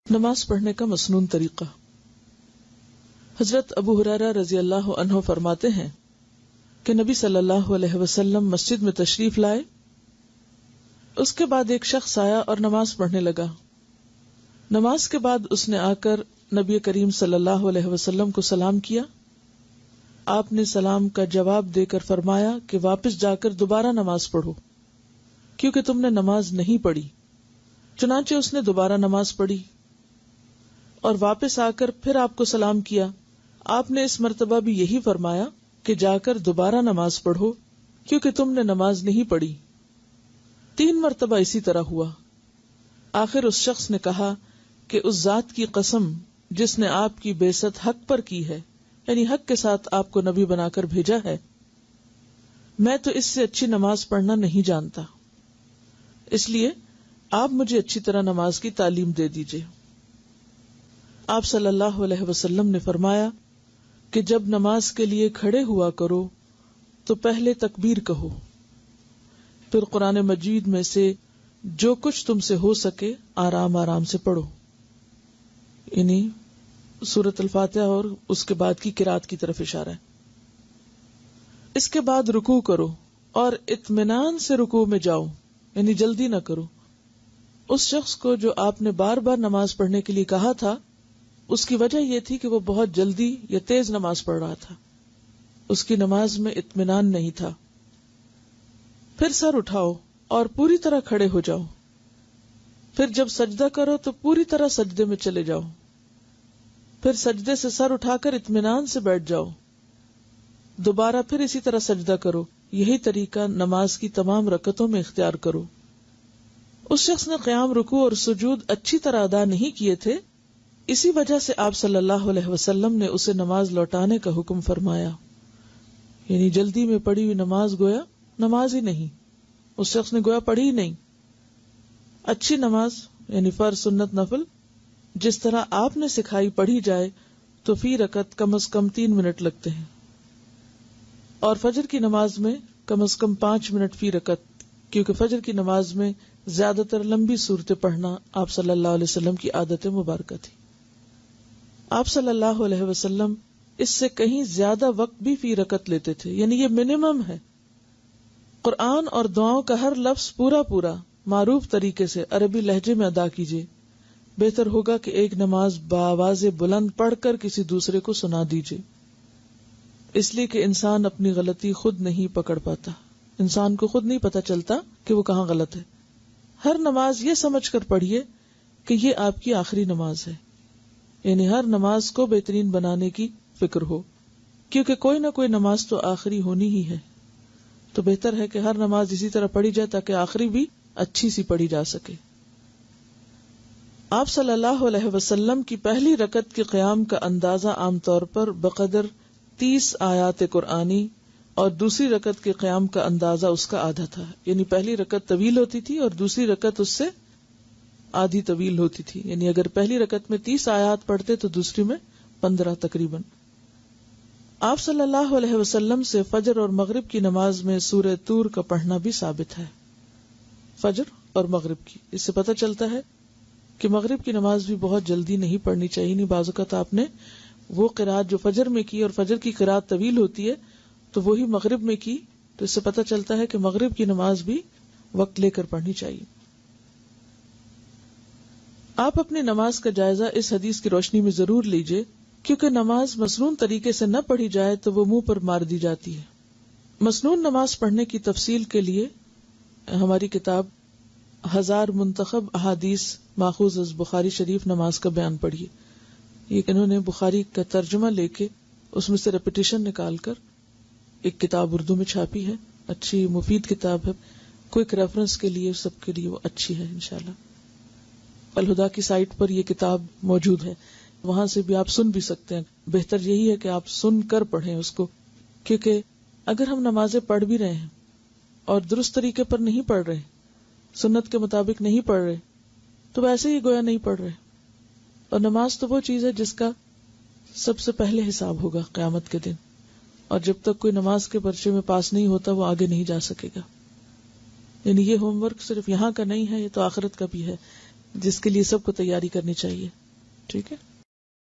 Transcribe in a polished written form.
نماز پڑھنے کا مسنون طریقہ۔ حضرت ابو ہریرہ رضی اللہ عنہ فرماتے ہیں کہ نبی صلی اللہ علیہ وسلم مسجد میں تشریف لائے، اس کے بعد ایک شخص آیا اور نماز پڑھنے لگا۔ نماز کے بعد اس نے آ کر نبی کریم صلی اللہ علیہ وسلم کو سلام کیا۔ آپ نے سلام کا جواب دے کر فرمایا کہ واپس جا کر دوبارہ نماز پڑھو، کیونکہ تم نے نماز نہیں پڑھی۔ چنانچہ اس نے دوبارہ نماز پڑھی اور واپس آ کر پھر آپ کو سلام کیا۔ آپ نے اس مرتبہ بھی یہی فرمایا کہ جا کر دوبارہ نماز پڑھو، کیونکہ تم نے نماز نہیں پڑھی۔ 3 مرتبہ اسی طرح ہوا۔ آخر اس شخص نے کہا کہ اس ذات کی قسم جس نے آپ کی بعثت حق پر کی ہے، یعنی حق کے ساتھ آپ کو نبی بنا کر بھیجا ہے، میں تو اس سے اچھی نماز پڑھنا نہیں جانتا، اس لیے آپ مجھے اچھی طرح نماز کی تعلیم دے دیجیے۔ آپ صلی اللہ علیہ وسلم نے فرمایا کہ جب نماز کے لیے کھڑے ہوا کرو تو پہلے تکبیر کہو، پھر قرآن مجید میں سے جو کچھ تم سے ہو سکے آرام آرام سے پڑھو، یعنی سورۃ الفاتحہ اور اس کے بعد کی قرات کی طرف اشارہ ہے۔ اس کے بعد رکوع کرو اور اطمینان سے رکوع میں جاؤ، یعنی جلدی نہ کرو۔ اس شخص کو جو آپ نے بار بار نماز پڑھنے کے لیے کہا تھا، اس کی وجہ یہ تھی کہ وہ بہت جلدی یا تیز نماز پڑھ رہا تھا، اس کی نماز میں اطمینان نہیں تھا۔ پھر سر اٹھاؤ اور پوری طرح کھڑے ہو جاؤ، پھر جب سجدہ کرو تو پوری طرح سجدے میں چلے جاؤ، پھر سجدے سے سر اٹھا کر اطمینان سے بیٹھ جاؤ، دوبارہ پھر اسی طرح سجدہ کرو۔ یہی طریقہ نماز کی تمام رکعتوں میں اختیار کرو۔ اس شخص نے قیام، رکوع اور سجود اچھی طرح ادا نہیں کیے تھے، اسی وجہ سے آپ صلی اللہ علیہ وسلم نے اسے نماز لوٹانے کا حکم فرمایا، یعنی جلدی میں پڑھی ہوئی نماز گویا نماز ہی نہیں، اس شخص نے گویا پڑھی ہی نہیں۔ اچھی نماز یعنی فرض، سنت، نفل جس طرح آپ نے سکھائی پڑھی جائے تو فی رکعت کم از کم 3 منٹ لگتے ہیں، اور فجر کی نماز میں کم از کم 5 منٹ فی رکعت، کیونکہ فجر کی نماز میں زیادہ تر لمبی صورتیں پڑھنا آپ صلی اللہ علیہ وسلم کی عادت مبارکہ تھی۔ آپ صلی اللہ علیہ وسلم اس سے کہیں زیادہ وقت بھی فی رکعت لیتے تھے، یعنی یہ منیمم ہے۔ قرآن اور دعاؤں کا ہر لفظ پورا پورا معروف طریقے سے عربی لہجے میں ادا کیجیے۔ بہتر ہوگا کہ ایک نماز بآواز بلند پڑھ کر کسی دوسرے کو سنا دیجیے، اس لیے کہ انسان اپنی غلطی خود نہیں پکڑ پاتا، انسان کو خود نہیں پتا چلتا کہ وہ کہاں غلط ہے۔ ہر نماز یہ سمجھ کر پڑھیے کہ یہ آپ کی آخری نماز ہے، یعنی ہر نماز کو بہترین بنانے کی فکر ہو، کیونکہ کوئی نہ کوئی نماز تو آخری ہونی ہی ہے، تو بہتر ہے کہ ہر نماز اسی طرح پڑھی جائے تاکہ آخری بھی اچھی سی پڑھی جا سکے۔ آپ صلی اللہ علیہ وسلم کی پہلی رکعت کے قیام کا اندازہ عام طور پر بقدر 30 آیات قرآنی اور دوسری رکعت کے قیام کا اندازہ اس کا آدھا تھا، یعنی پہلی رکعت طویل ہوتی تھی اور دوسری رکعت اس سے آدھی طویل ہوتی تھی، یعنی اگر پہلی رکعت میں 30 آیات پڑھتے تو دوسری میں 15 تقریباً۔ آپ صلی اللہ علیہ وسلم سے فجر اور مغرب کی نماز میں سورہ طور کا پڑھنا بھی ثابت ہے، فجر اور مغرب کی۔ اس سے پتہ چلتا ہے کہ مغرب کی نماز بھی بہت جلدی نہیں پڑھنی چاہیے، نہیں بعض اوقات آپ نے وہ قرات جو فجر میں کی اور فجر کی قرات طویل ہوتی ہے تو وہی مغرب میں کی، تو اس سے پتہ چلتا ہے کہ مغرب کی نماز بھی وقت لے کر پڑھنی چاہیے۔ آپ اپنی نماز کا جائزہ اس حدیث کی روشنی میں ضرور لیجئے، کیونکہ نماز مسنون طریقے سے نہ پڑھی جائے تو وہ منہ پر مار دی جاتی ہے۔ مسنون نماز پڑھنے کی تفصیل کے لیے ہماری کتاب 1000 منتخب احادیث ماخوذ از بخاری شریف نماز کا بیان پڑھیے۔ یہ انہوں نے بخاری کا ترجمہ لے کے اس میں سے ریپیٹیشن نکال کر ایک کتاب اردو میں چھاپی ہے، اچھی مفید کتاب ہے، کوئک ریفرنس کے لیے سب کے لیے وہ اچھی ہے انشاءاللہ۔ الہدا کی سائٹ پر یہ کتاب موجود ہے، وہاں سے بھی آپ سن بھی سکتے ہیں۔ بہتر یہی ہے کہ آپ سن کر پڑھیں اس کو، کیونکہ اگر ہم نمازیں پڑھ بھی رہے ہیں اور درست طریقے پر نہیں پڑھ رہے، سنت کے مطابق نہیں پڑھ رہے، تو ویسے ہی گویا نہیں پڑھ رہے۔ اور نماز تو وہ چیز ہے جس کا سب سے پہلے حساب ہوگا قیامت کے دن، اور جب تک کوئی نماز کے پرچے میں پاس نہیں ہوتا وہ آگے نہیں جا سکے گا۔ یعنی یہ ہوم ورک صرف یہاں کا نہیں ہے، یہ تو آخرت کا بھی ہے، جس کے لیے سب کو تیاری کرنی چاہیے۔ ٹھیک ہے.